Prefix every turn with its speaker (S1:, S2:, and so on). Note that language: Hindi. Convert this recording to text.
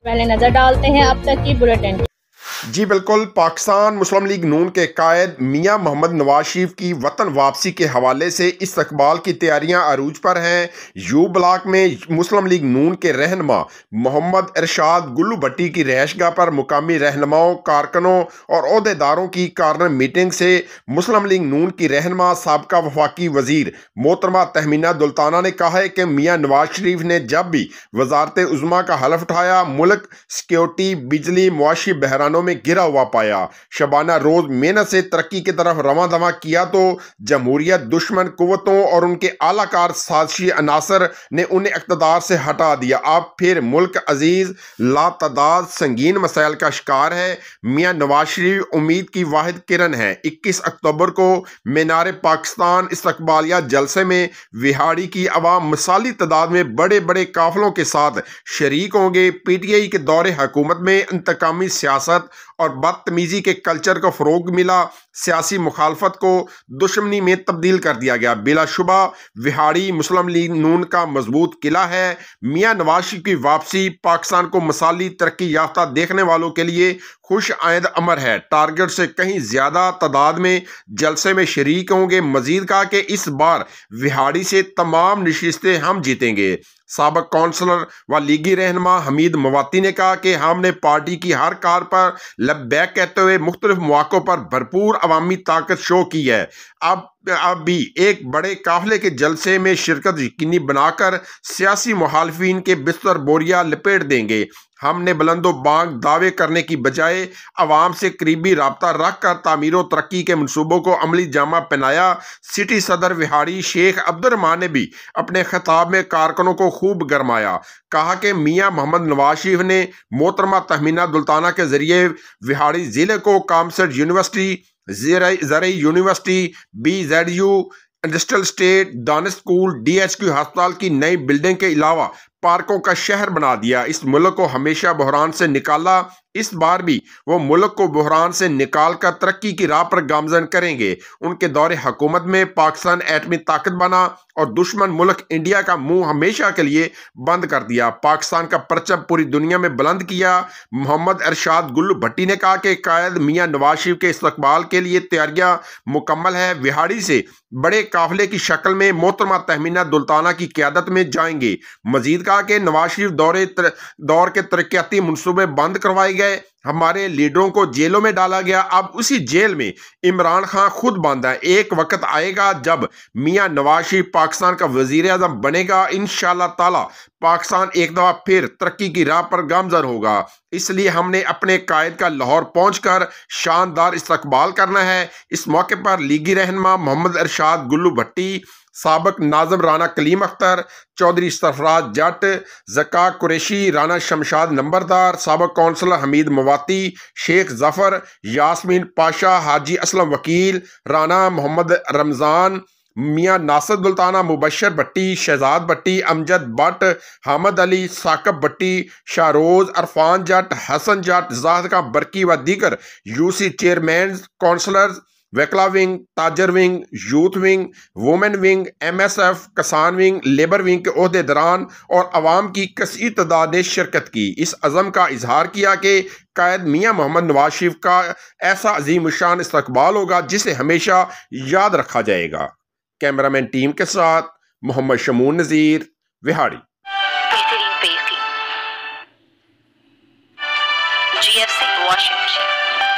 S1: पहले नजर डालते हैं अब तक की बुलेटिन।
S2: जी बिल्कुल, पाकिस्तान मुस्लिम लीग नून के कायद मियां मोहम्मद नवाज शरीफ की वतन वापसी के हवाले से इस्तकबाल की तैयारियां अरूज पर हैं। यू ब्लॉक में मुस्लिम लीग नून के रहनुमा मोहम्मद इरशाद गुल्लू भट्टी की रहायशगाह पर मुकामी रहनुमाओं, कारकुनों और ओहदेदारों की कॉर्नर मीटिंग से मुस्लिम लीग नून की रहनुमा साबका वफाकी वजीर मोहतरमा तहमीना दुल्ताना ने कहा है कि मियां नवाज शरीफ ने जब भी वजारत उज़्मा का हलफ उठाया, मुल्क सिक्योरिटी, बिजली, मुआशी बहरानों में गिरा हुआ पाया। शबाना रोज मेहनत से तरक्की की तरफ रवां दवा किया तो जमहूरियत दुश्मन कुव्वतों और उनके आलाकार साजिशी अनासर ने उन्हें इक़्तिदार से हटा दिया। अब फिर मुल्क अजीज लातादाद संगीन मसाइल का शिकार है। मियां नवाज शरीफ उम्मीद की वाहिद किरण है। 21 अक्टूबर को मीनार पाकिस्तान इस्तकबालिया जलसे में विहाड़ी की अवाम मिसाली तादाद में बड़े बड़े काफिलों के साथ शरीक होंगे। PTI के दौरे हुकूमत में इंतकामी सियासत और बदतमीजी के कल्चर को फरोग मिला, सियासी मुखालफत को दुश्मनी में तब्दील कर दिया गया। बिलाशुबा विहाड़ी मुस्लिम लीग नून का मजबूत किला है। मियां नवाज शरीफ की वापसी पाकिस्तान को मिसाली तरक्की याफ्ता देखने वालों के लिए खुश आयद अमर है। टारगेट से कहीं ज्यादा तादाद में जलसे में शरीक होंगे। मजीद कहा कि इस बार विहाड़ी से तमाम नशिस्तें हम जीतेंगे। साबिक कौंसलर व लीगी रहनुमा हमीद मवाती ने कहा कि हमने पार्टी की हर कार पर लब्बैक कहते हुए मुख्तलिफ मौक़ों पर भरपूर अवामी ताकत शो की है। अब भी एक बड़े काफिले के जलसे में शिरकत यकीनी बनाकर सियासी मुखालफिन के बिस्तर बोरिया लपेट देंगे। हमने बुलंदो बांग दावे करने की बजाय अवाम से करीबी राब्ता रख कर तामीर व तरक्की के मनसूबों को अमली जामा पहनाया। सिटी सदर विहाड़ी शेख अब्दुर्रहमान ने भी अपने खिताब में कारकुनों को खूब गरमाया। कहा कि मियां मोहम्मद नवाज शरीफ ने मोहतरमा तहमीना दुल्ताना के जरिए विहाड़ी जिले को कामसर यूनिवर्सिटी, ज़रई university, BZU, industrial state, Danish school, DHQ अस्पताल की नई बिल्डिंग के अलावा पार्कों का शहर बना दिया। इस मुल्क को हमेशा बहरान से निकाला, इस बार भी वो मुल्क को बहरान से निकाल कर तरक्की की राह पर गामजन करेंगे। उनके दौरे हुकूमत में पाकिस्तान एटमी ताकत बना और दुश्मन मुल्क इंडिया का मुंह हमेशा के लिए बंद कर दिया। पाकिस्तान का परचम पूरी दुनिया में बुलंद किया। मोहम्मद इरशाद गुल्लू भट्टी ने कहा कि कायद मियां नवाज शरीफ के इस्तकबाल के लिए तैयारियां मुकम्मल है। विहाड़ी से बड़े काफिले की शक्ल में मोहतरमा तहमीना दुल्ताना की क़यादत में जाएंगे। मजीद कहा कि नवाज शरीफ दौर के तरक्याती मनसूबे बंद करवाए गए, हमारे लीडरों को जेलों में डाला गया, अब उसी जेल में इमरान खान खुद बंद है। एक वक्त आएगा जब मियां नवाज शरीफ पाकिस्तान का वजीर आज़म बनेगा। इंशाअल्लाह ताला पाकिस्तान एक दफा फिर तरक्की की राह पर गामजन होगा। इसलिए हमने अपने कायद का लाहौर पहुंचकर शानदार इस्तकबाल करना है। इस मौके पर लीगी रहनुमा मोहम्मद इरशाद गुल्लू भट्टी, साबिक नाज़िम राना कलीम अख्तर, चौधरी सरफराज जट, ज़का कुरैशी, राना शमशाद नंबरदार, साबिक कौंसलर हमीद मवाती, शेख जफर, यास्मीन पाशा, हाजी असलम वकील, राना मोहम्मद रमज़ान, मियां नासिर दुल्ताना, मुबशर भट्टी, शहजाद भट्टी, अमजद भट्ट, हामद अली, साकब भट्टी, शाहरोज, अरफान जट, हसन जट, जाहिद खां बरकी व दीगर UC चेयरमैन, कौंसलर्स, वकला विंग, ताजर wing, youth wing, women wing, MSF, किसान विंग, लेबर विंग के ओहदेदारान और अवाम की कसीर तादाद ने शिरकत की। इस अज़म का इजहार किया कि कायद मियां मोहम्मद नवाज शरीफ का ऐसा अजीम शान इस्तकबाल होगा जिसे हमेशा याद रखा जाएगा। कैमरामैन टीम के साथ मोहम्मद शमून नज़ीर, विहाड़ी।
S3: GFC washing machine.